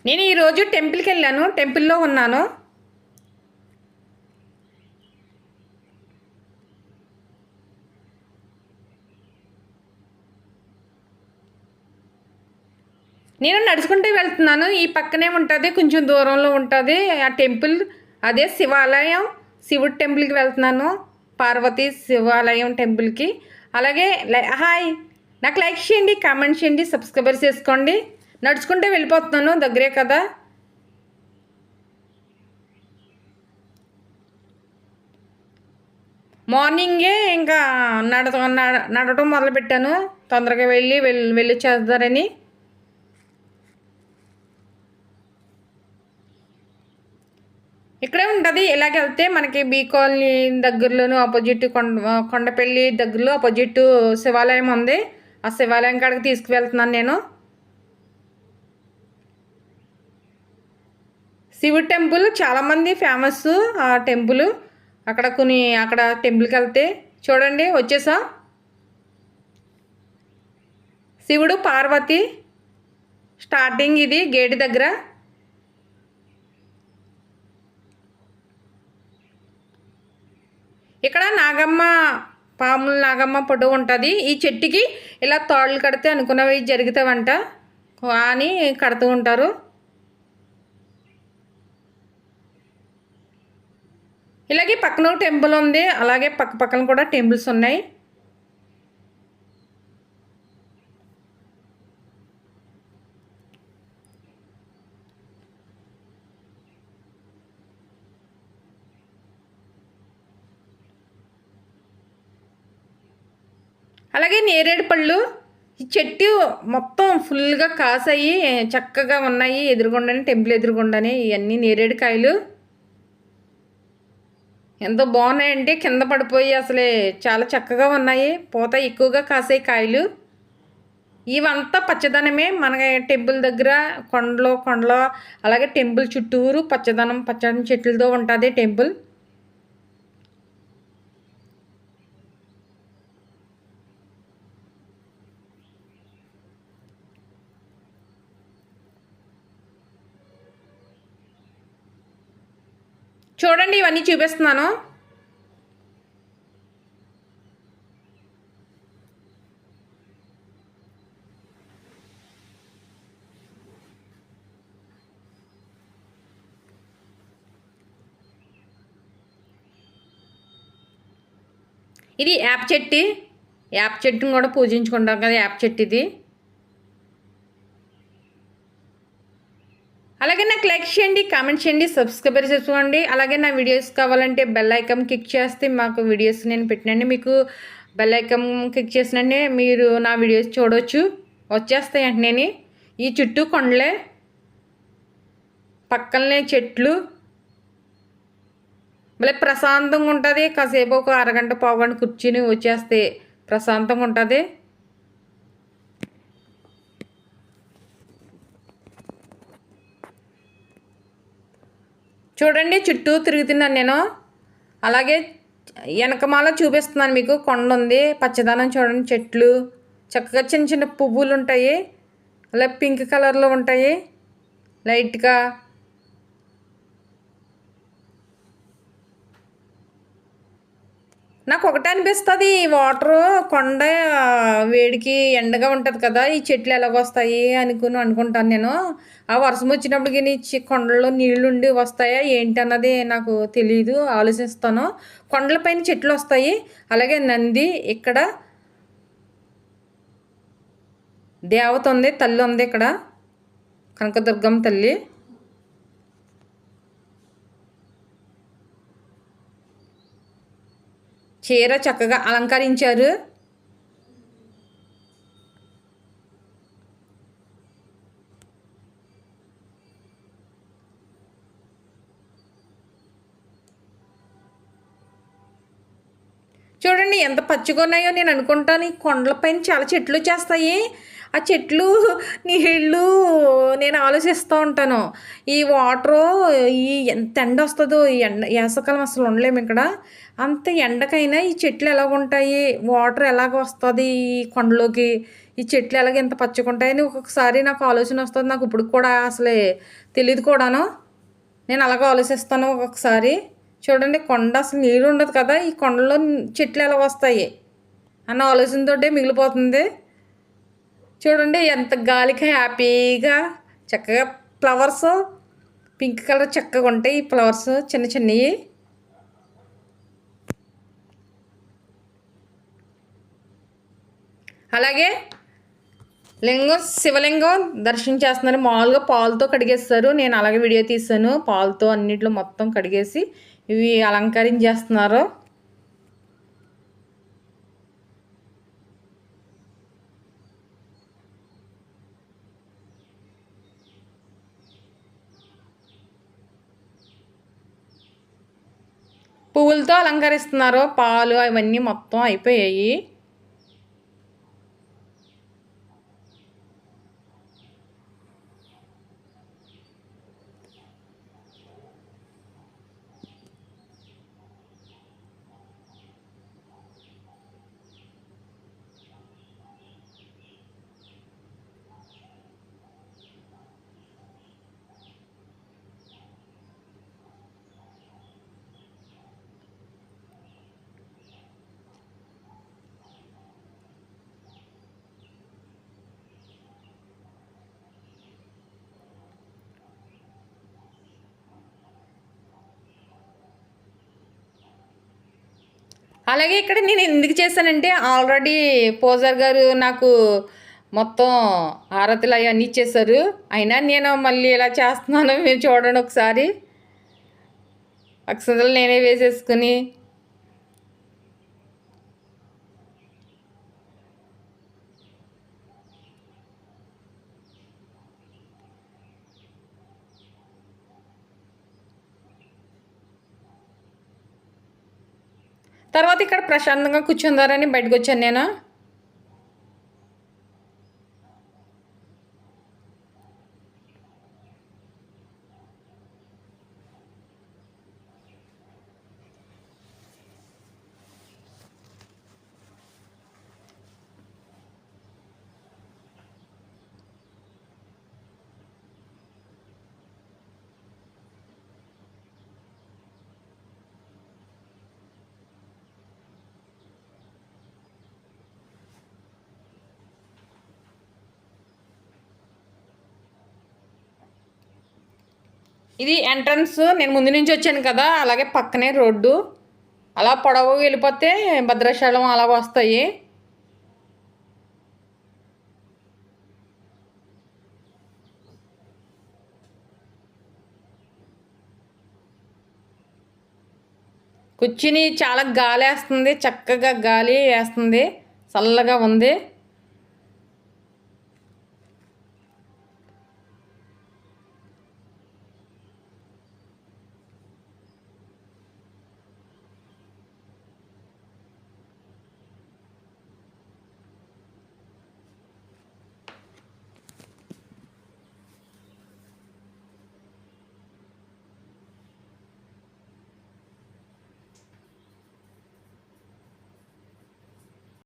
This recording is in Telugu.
నేను ఈరోజు టెంపుల్కి వెళ్ళాను. టెంపుల్లో ఉన్నాను. నేను నడుచుకుంటూ వెళ్తున్నాను. ఈ పక్కనే ఉంటుంది, కొంచెం దూరంలో ఉంటుంది ఆ టెంపుల్. అదే శివాలయం. శివుడి టెంపుల్కి వెళ్తున్నాను. పార్వతీ శివాలయం టెంపుల్కి. అలాగే హాయ్, నాకు లైక్ చేయండి, కామెంట్ చేయండి, సబ్స్క్రైబర్ చేసుకోండి. నడుచుకుంటూ వెళ్ళిపోతున్నాను, దగ్గరే కదా. మార్నింగే ఇంకా నడవటం మొదలుపెట్టాను, తొందరగా వెళ్ళి చేద్దారని. ఇక్కడే ఉంటుంది. ఇలాగెళ్తే మనకి బీ కాలనీ దగ్గరలోను ఆపోజిట్ కొండపల్లి దగ్గరలో ఆపోజిట్ శివాలయం ఉంది. ఆ శివాలయం కాడికి తీసుకువెళ్తున్నాను నేను. శివుడి టెంపుల్ చాలామంది ఫేమస్ ఆ టెంపుల్. అక్కడ టెంపుల్కి వెళ్తే చూడండి వచ్చేసాం. శివుడు పార్వతి స్టార్టింగ్ ఇది గేట్ దగ్గర. ఇక్కడ నాగమ్మ ఫోటో ఉంటుంది. ఈ చెట్టుకి ఇలా తాళ్ళు కడితే అనుకున్నవి జరుగుతావంట అని కడుతూ ఉంటారు. ఇలాగే పక్కన టెంపుల్ ఉంది, అలాగే పక్కన కూడా టెంపుల్స్ ఉన్నాయి. అలాగే నేరేడు పళ్ళు. ఈ చెట్టు మొత్తం ఫుల్గా కాసాయి, చక్కగా ఉన్నాయి. ఎదురుగుండానే టెంపుల్ ఎదురుగుండానే ఇవన్నీ నేరేడు కాయలు ఎంత బాగున్నాయంటే కింద పడిపోయి అసలే చాలా చక్కగా ఉన్నాయి. పూత ఎక్కువగా కాసాయి కాయలు. ఇవంతా పచ్చదనమే. మన టెంపుల్ దగ్గర కొండలో అలాగే టెంపుల్ చుట్టూరు పచ్చని చెట్లతో ఉంటుంది టెంపుల్. చూడండి ఇవన్నీ చూపిస్తున్నాను. ఇది యాప్ చెట్టుని కూడా పూజించుకుంటాం కదా, యాప్ చెట్టు ఇది. అలాగే నాకు లైక్ చేయండి, కామెంట్ చేయండి, సబ్స్క్రైబర్ చేసుకోండి. అలాగే నా వీడియోస్ కావాలంటే బెల్ ఐకాన్ క్లిక్ చేస్తే మాకు వీడియోస్ నేను పెట్టినండి మీకు బెల్ ఐకాన్ క్లిక్ చేసినండి మీరు నా వీడియోస్ చూడవచ్చు, వచ్చేస్తాయి వెంటనే. ఈ చుట్టూ కొండలే, పక్కనే చెట్లు, మళ్ళీ ప్రశాంతంగా ఉంటుంది. కాసేపు ఒక అరగంట పావుగంట కూర్చుని వచ్చేస్తే ప్రశాంతంగా ఉంటుంది. చూడండి చుట్టూ తిరుగుతున్నాను నేను. అలాగే వెనకమాల చూపిస్తున్నాను మీకు, కొండ ఉంది, పచ్చదనం చూడండి, చెట్లు చక్కగా చిన్న చిన్న పువ్వులు ఉంటాయి, అలా పింక్ కలర్లో ఉంటాయి లైట్గా. నాకు ఒకటే అనిపిస్తుంది, వాటరు కొండ వేడికి ఎండగా ఉంటుంది కదా, ఈ చెట్లు ఎలాగొస్తాయి అనుకుంటాను నేను. ఆ వర్షం వచ్చినప్పటికి కొండల్లో నీళ్ళుండి వస్తాయా ఏంటి అన్నది నాకు తెలియదు, ఆలోచిస్తాను. కొండలపైన చెట్లు వస్తాయి. అలాగే నంది, ఇక్కడ దేవత ఉంది, తల్లి ఉంది ఇక్కడ, కనకదుర్గమ్మ తల్లి. చీర చక్కగా అలంకరించారు. చూడండి ఎంత పచ్చిగా ఉన్నాయో. నేను అనుకుంటాను ఈ కొండలపైన చాలా చెట్లు వచ్చేస్తాయి, ఆ చెట్లు నీళ్ళు నేను ఆలోచిస్తూ ఉంటాను. ఈ వాటరు ఎంత ఎండ వస్తుందో, ఈ వేసవకాలం అసలు ఉండలేము ఇక్కడ. అంత ఎండకైనా ఈ చెట్లు ఎలాగుంటాయి, వాటర్ ఎలాగ వస్తుంది ఈ కొండలోకి, ఈ చెట్లు ఎలాగ ఇంత పచ్చకుంటాయని ఒక్కొక్కసారి నాకు ఆలోచన వస్తుంది. నాకు ఇప్పుడు కూడా అసలే తెలియదు కూడాను. నేను అలాగ ఆలోచిస్తాను ఒక్కొక్కసారి. చూడండి కొండ అసలు నీరు ఉండదు కదా, ఈ కొండలో చెట్లు ఎలా వస్తాయి అన్న ఆలోచనతోటే మిగిలిపోతుంది. చూడండి ఎంత గాలికి హ్యాపీగా చక్కగా ఫ్లవర్స్ పింక్ కలర్ చక్కగా ఉంటాయి. ఈ ఫ్లవర్స్ చిన్న చిన్నవి. అలాగే శివలింగం దర్శనం చేస్తున్నారు. మామూలుగా పాలతో కడిగేస్తారు. నేను అలాగే వీడియో తీసాను. పాలతో అన్నిట్లో మొత్తం కడిగేసి ఇవి అలంకరించేస్తున్నారు. పువ్వులతో అలంకరిస్తున్నారు. పాలు అవన్నీ మొత్తం అయిపోయాయి. అలాగే ఇక్కడ నేను ఎందుకు చేశానంటే ఆల్రెడీ పోజర్ గారు నాకు మొత్తం హారతులు అవన్నీ ఇచ్చేసారు. అయినా నేను మళ్ళీ ఇలా చేస్తున్నాను. మీరు చూడండి ఒకసారి. అక్షంతలు నేనే వేసేసుకుని తర్వాత ఇక్కడ ప్రశాంతంగా కూర్చుందారని బయటకు వచ్చాను నేను. ఇది ఎంట్రన్స్. నేను ముందు నుంచి వచ్చాను కదా, అలాగే పక్కనే రోడ్డు అలా పొడవు వెళ్ళిపోతే భద్రాచలం అలా వస్తాయి. కూర్చుని చాలా గాలి వేస్తుంది, చక్కగా గాలి వేస్తుంది, చల్లగా ఉంది.